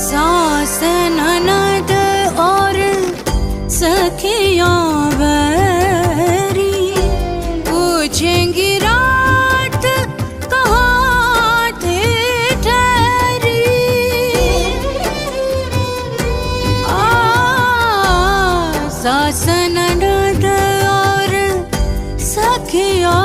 सास ननद और सखियां बैरी पूछेंगी रात कहाँ थे ठहरी। सास ननद और सखियां